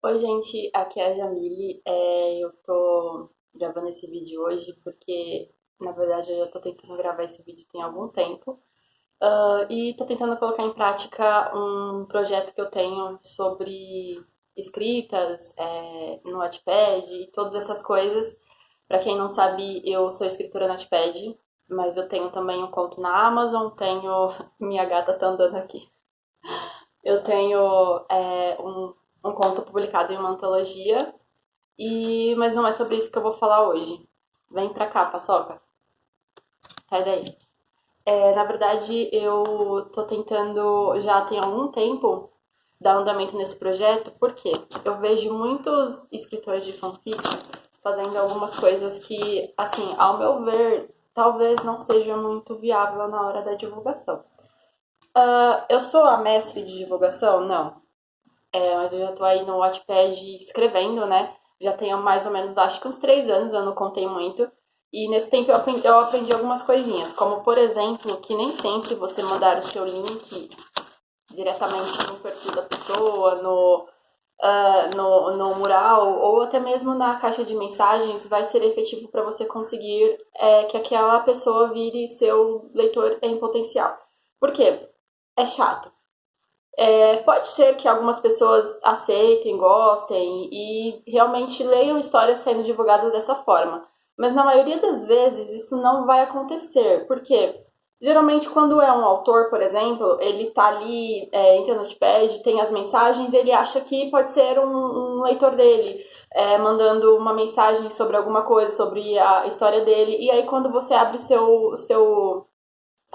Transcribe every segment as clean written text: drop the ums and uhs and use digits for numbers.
Oi, gente, aqui é a Jamile. Eu tô gravando esse vídeo hoje porque, na verdade, eu já tô tentando gravar esse vídeo tem algum tempo. E tô tentando colocar em prática um projeto que eu tenho sobre escritas, no Wattpad e todas essas coisas. Pra quem não sabe, eu sou escritora no Wattpad, mas eu tenho também um conto na Amazon, tenho... Minha gata tá andando aqui. Eu tenho um conto publicado em uma antologia, mas não é sobre isso que eu vou falar hoje. Vem pra cá, paçoca. Sai daí. Na verdade, eu tô tentando, já tem algum tempo, dar andamento nesse projeto, porque eu vejo muitos escritores de fanfic fazendo algumas coisas que, assim, ao meu ver, talvez não seja muito viável na hora da divulgação. Eu sou a mestre de divulgação? Não. Mas eu já tô aí no Wattpad escrevendo, né? Já tenho mais ou menos, acho que uns 3 anos, eu não contei muito. E nesse tempo eu aprendi algumas coisinhas, como por exemplo, que nem sempre você mandar o seu link diretamente no perfil da pessoa, no mural, ou até mesmo na caixa de mensagens, vai ser efetivo para você conseguir que aquela pessoa vire seu leitor em potencial. Por quê? É chato. Pode ser que algumas pessoas aceitem, gostem e realmente leiam histórias sendo divulgadas dessa forma. Mas na maioria das vezes isso não vai acontecer. Por quê? Geralmente quando é um autor, por exemplo, ele tá ali, entra no Notepad, tem as mensagens, ele acha que pode ser um leitor dele, mandando uma mensagem sobre alguma coisa, sobre a história dele. E aí quando você abre sua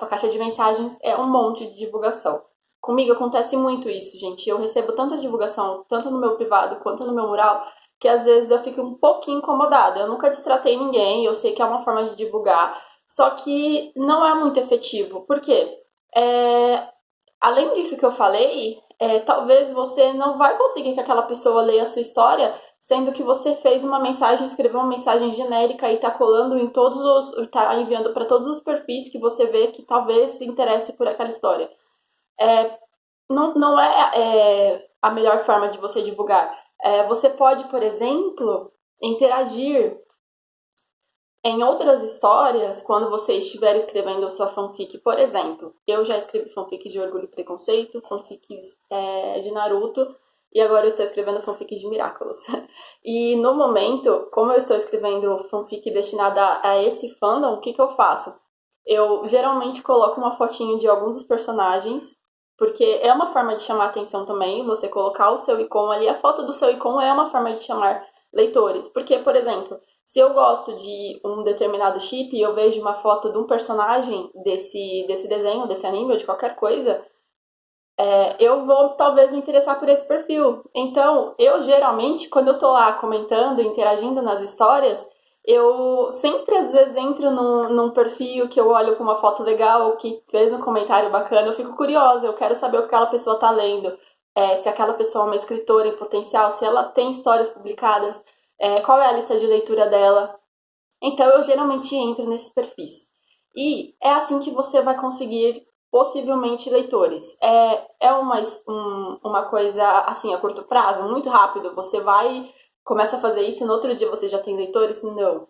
caixa de mensagens, é um monte de divulgação. Comigo acontece muito isso, gente. Eu recebo tanta divulgação, tanto no meu privado quanto no meu mural, que às vezes eu fico um pouquinho incomodada. Eu nunca destratei ninguém, eu sei que é uma forma de divulgar, só que não é muito efetivo. Por quê? É, Além disso que eu falei, talvez você não vai conseguir que aquela pessoa leia a sua história, sendo que você fez uma mensagem, escreveu uma mensagem genérica e está colando em tá enviando para todos os perfis que você vê que talvez se interesse por aquela história. Não é a melhor forma de você divulgar. Você pode, por exemplo, interagir em outras histórias, quando você estiver escrevendo sua fanfic, por exemplo, eu já escrevi fanfics de Orgulho e Preconceito, fanfics de Naruto, e agora eu estou escrevendo fanfic de Miraculous. E no momento, como eu estou escrevendo fanfic destinada a esse fandom, o que eu faço? Eu geralmente coloco uma fotinho de alguns dos personagens, porque é uma forma de chamar atenção também, você colocar o seu icon ali, a foto do seu icon é uma forma de chamar leitores. Porque, por exemplo, se eu gosto de um determinado chip e eu vejo uma foto de um personagem desse desenho, desse anime ou de qualquer coisa, eu vou talvez me interessar por esse perfil. Então, eu geralmente, quando eu tô lá comentando, interagindo nas histórias, eu sempre às vezes entro num perfil que eu olho com uma foto legal, que fez um comentário bacana, eu fico curiosa, eu quero saber o que aquela pessoa tá lendo, se aquela pessoa é uma escritora em potencial, se ela tem histórias publicadas, qual é a lista de leitura dela. Então eu geralmente entro nesses perfis. E é assim que você vai conseguir possivelmente leitores. Uma coisa assim a curto prazo, muito rápido. Você vai, começa a fazer isso e no outro dia você já tem leitores? Não.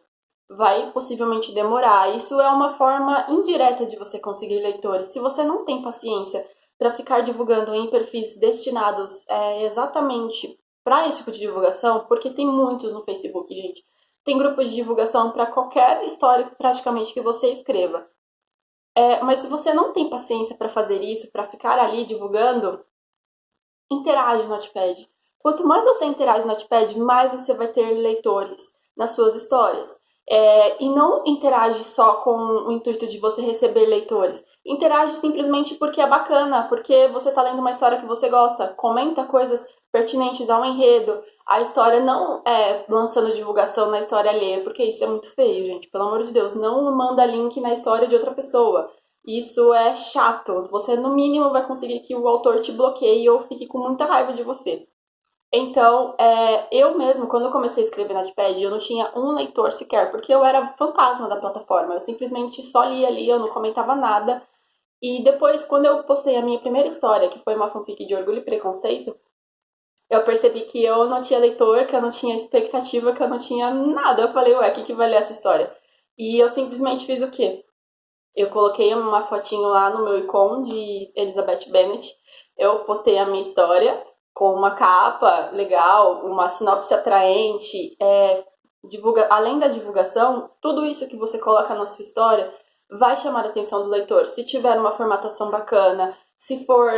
Vai possivelmente demorar. Isso é uma forma indireta de você conseguir leitores. Se você não tem paciência para ficar divulgando em perfis destinados exatamente para esse tipo de divulgação, porque tem muitos no Facebook, gente. Tem grupos de divulgação para qualquer história praticamente que você escreva. Mas se você não tem paciência para fazer isso, para ficar ali divulgando, interage no Notepad. Quanto mais você interage no Notepad, mais você vai ter leitores nas suas histórias. E não interage só com o intuito de você receber leitores. Interage simplesmente porque é bacana, porque você está lendo uma história que você gosta. Comenta coisas pertinentes ao enredo. A história não é lançando divulgação na história alheia, porque isso é muito feio, gente. Pelo amor de Deus, não manda link na história de outra pessoa. Isso é chato. Você, no mínimo, vai conseguir que o autor te bloqueie ou fique com muita raiva de você. Então, eu mesmo, quando eu comecei a escrever no Notepad, eu não tinha um leitor sequer, porque eu era fantasma da plataforma. Eu simplesmente só lia ali, eu não comentava nada. E depois, quando eu postei a minha primeira história, que foi uma fanfic de Orgulho e Preconceito, eu percebi que eu não tinha leitor, que eu não tinha expectativa, que eu não tinha nada. Eu falei, ué, o que vai ler essa história? E eu simplesmente fiz o quê? Eu coloquei uma fotinho lá no meu icon de Elizabeth Bennet. Eu postei a minha história com uma capa legal, uma sinopse atraente, além da divulgação, tudo isso que você coloca na sua história vai chamar a atenção do leitor. Se tiver uma formatação bacana, se for,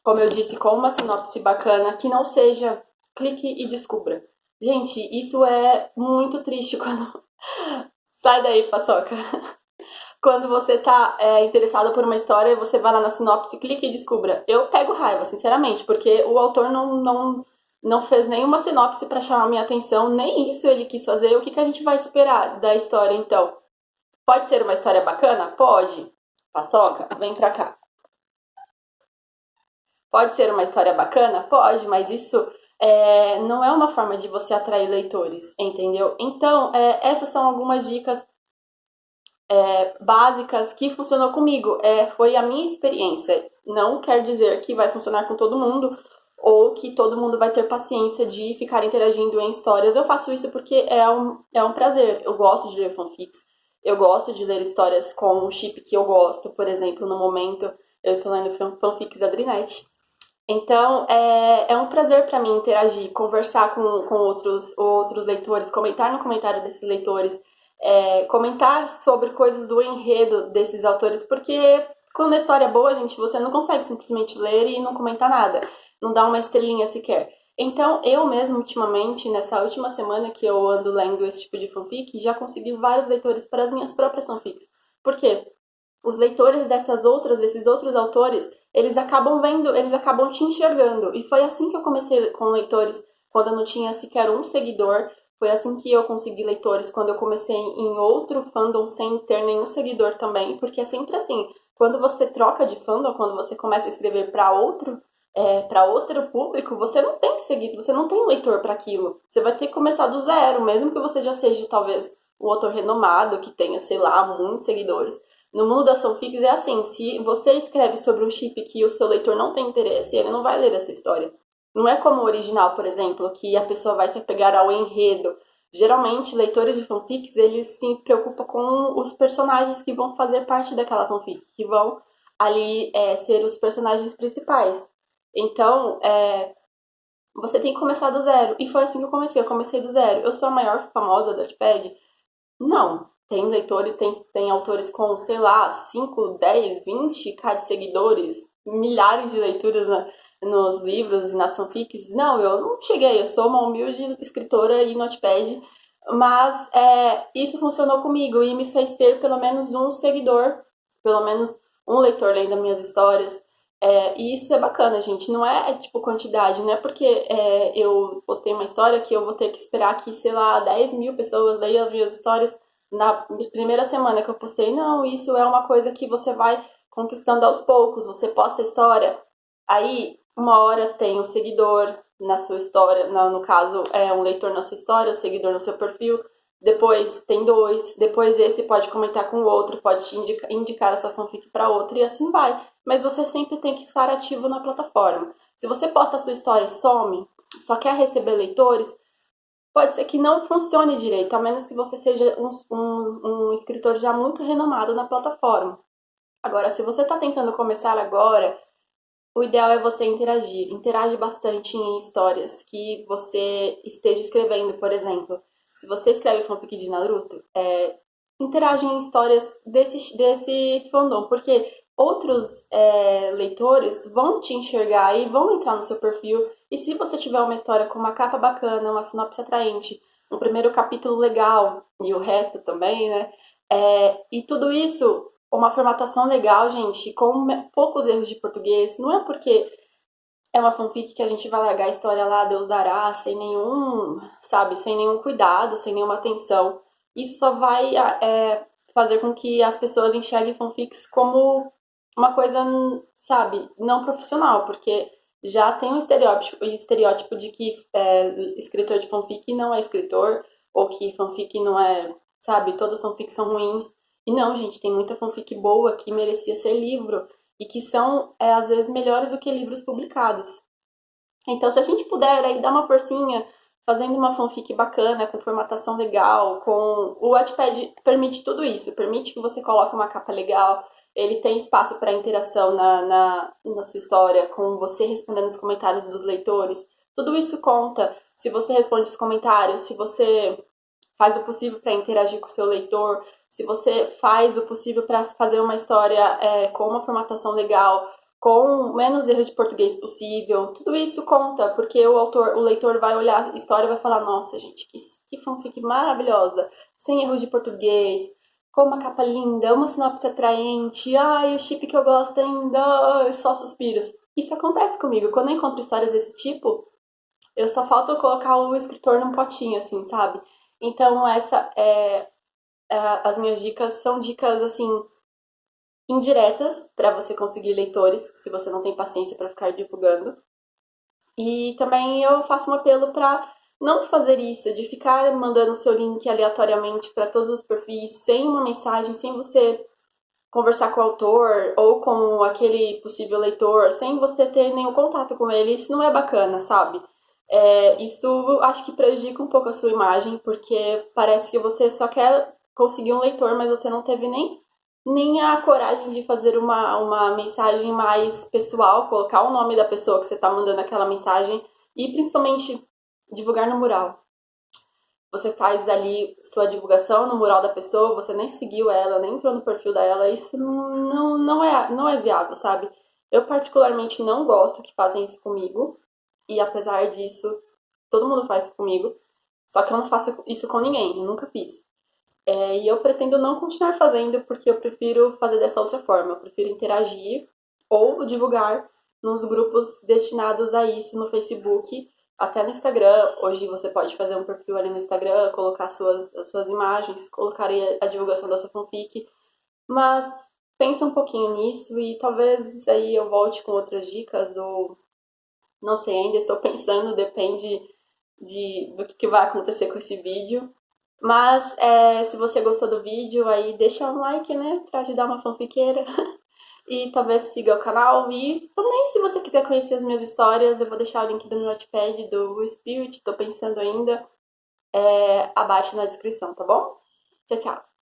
como eu disse, com uma sinopse bacana, que não seja clique e descubra. Gente, isso é muito triste quando. Sai daí, paçoca. Quando você tá interessado por uma história, você vai lá na sinopse, clica e descubra. Eu pego raiva, sinceramente, porque o autor não fez nenhuma sinopse pra chamar minha atenção, nem isso ele quis fazer. O que a gente vai esperar da história, então? Pode ser uma história bacana? Pode. Paçoca, vem pra cá. Pode ser uma história bacana? Pode, mas isso não é uma forma de você atrair leitores, entendeu? Então, essas são algumas dicas básicas que funcionou comigo. Foi a minha experiência. Não quer dizer que vai funcionar com todo mundo ou que todo mundo vai ter paciência de ficar interagindo em histórias. Eu faço isso porque é um prazer. Eu gosto de ler fanfics. Eu gosto de ler histórias com um chip que eu gosto. Por exemplo, no momento eu estou lendo fanfics da Drinette. Então, é um prazer para mim interagir, conversar com outros leitores, comentar no comentário desses leitores, comentar sobre coisas do enredo desses autores, porque quando a história é boa, gente, você não consegue simplesmente ler e não comentar nada, não dá uma estrelinha sequer. Então, eu mesmo, ultimamente, nessa última semana que eu ando lendo esse tipo de fanfic, já consegui vários leitores para as minhas próprias fanfics. Por quê? Os leitores desses outros autores, eles acabam vendo, eles acabam te enxergando. E foi assim que eu comecei com leitores quando eu não tinha sequer um seguidor. Foi assim que eu consegui leitores quando eu comecei em outro fandom sem ter nenhum seguidor também. Porque é sempre assim, quando você troca de fandom, quando você começa a escrever para outro público, você não tem seguido, você não tem leitor para aquilo. Você vai ter que começar do zero, mesmo que você já seja talvez um autor renomado, que tenha, sei lá, muitos seguidores. No mundo das fanfics é assim, se você escreve sobre um chip que o seu leitor não tem interesse, ele não vai ler a sua história. Não é como o original, por exemplo, que a pessoa vai se apegar ao enredo. Geralmente, leitores de fanfics, eles se preocupam com os personagens que vão fazer parte daquela fanfic, que vão ali ser os personagens principais. Então, você tem que começar do zero. E foi assim que eu comecei do zero. Eu sou a maior famosa da Wattpad? Não. Tem leitores, tem autores com, sei lá, 5, 10, 20k de seguidores, milhares de leituras nos livros e nas fanfics. Não, eu não cheguei, eu sou uma humilde escritora e Notepad, mas isso funcionou comigo e me fez ter pelo menos um seguidor, pelo menos um leitor lendo as minhas histórias. E isso é bacana, gente. Não é tipo quantidade, não é porque eu postei uma história que eu vou ter que esperar que, sei lá, 10 mil pessoas leiam as minhas histórias na primeira semana que eu postei. Não, isso é uma coisa que você vai conquistando aos poucos. Você posta a história, aí uma hora tem um seguidor na sua história, no caso é um leitor na sua história, um seguidor no seu perfil. Depois tem dois, depois esse pode comentar com o outro, pode te indicar a sua fanfic para outro e assim vai. Mas você sempre tem que estar ativo na plataforma. Se você posta a sua história e some, só quer receber leitores, pode ser que não funcione direito, a menos que você seja um escritor já muito renomado na plataforma. Agora, se você está tentando começar agora, o ideal é você interagir. Interage bastante em histórias que você esteja escrevendo, por exemplo. Se você escreve fanfic de Naruto, interage em histórias desse fandom, porque outros leitores vão te enxergar e vão entrar no seu perfil. E se você tiver uma história com uma capa bacana, uma sinopse atraente, um primeiro capítulo legal e o resto também, né? E tudo isso, uma formatação legal, gente, com poucos erros de português, não é porque é uma fanfic que a gente vai largar a história lá, Deus dará, sem nenhum, sabe, sem nenhum cuidado, sem nenhuma atenção. Isso só vai fazer com que as pessoas enxerguem fanfics como uma coisa, sabe, não profissional, porque já tem um estereótipo de que escritor de fanfic não é escritor, ou que fanfic não é, sabe, todas fanfics são ruins. E não, gente, tem muita fanfic boa que merecia ser livro e que são, às vezes, melhores do que livros publicados. Então, se a gente puder aí dar uma forcinha, fazendo uma fanfic bacana, com formatação legal, com... O Wattpad permite tudo isso, permite que você coloque uma capa legal, ele tem espaço para interação na sua história, com você respondendo os comentários dos leitores. Tudo isso conta. Se você responde os comentários, se você faz o possível para interagir com o seu leitor, se você faz o possível para fazer uma história com uma formatação legal, com menos erros de português possível, tudo isso conta, porque o leitor vai olhar a história e vai falar, nossa, gente, que fanfic maravilhosa, sem erros de português, com uma capa linda, uma sinopse atraente, ai, o chip que eu gosto ainda, ai, só suspiros. Isso acontece comigo, quando eu encontro histórias desse tipo, eu só falta colocar o escritor num potinho, assim, sabe? Então, as minhas dicas são dicas, assim, indiretas para você conseguir leitores, se você não tem paciência para ficar divulgando. E também eu faço um apelo para não fazer isso, de ficar mandando seu link aleatoriamente para todos os perfis, sem uma mensagem, sem você conversar com o autor ou com aquele possível leitor, sem você ter nenhum contato com ele. Isso não é bacana, sabe? Isso acho que prejudica um pouco a sua imagem, porque parece que você só quer conseguir um leitor, mas você não teve nem a coragem de fazer uma mensagem mais pessoal, colocar o nome da pessoa que você está mandando aquela mensagem e principalmente divulgar no mural. Você faz ali sua divulgação no mural da pessoa, você nem seguiu ela, nem entrou no perfil dela, isso não é viável, sabe? Eu particularmente não gosto que fazem isso comigo, e apesar disso, todo mundo faz isso comigo, só que eu não faço isso com ninguém, eu nunca fiz. E eu pretendo não continuar fazendo porque eu prefiro fazer dessa outra forma. Eu prefiro interagir ou divulgar nos grupos destinados a isso no Facebook, até no Instagram. Hoje você pode fazer um perfil ali no Instagram, colocar as suas imagens, colocar aí a divulgação da sua fanfic. Mas pensa um pouquinho nisso e talvez aí eu volte com outras dicas ou não sei ainda, estou pensando, depende do que vai acontecer com esse vídeo. Mas se você gostou do vídeo, aí deixa um like, né? Pra ajudar uma fanfiqueira. E talvez siga o canal. E também, se você quiser conhecer as minhas histórias, eu vou deixar o link do Notepad do Spirit, tô pensando ainda, abaixo na descrição, tá bom? Tchau, tchau.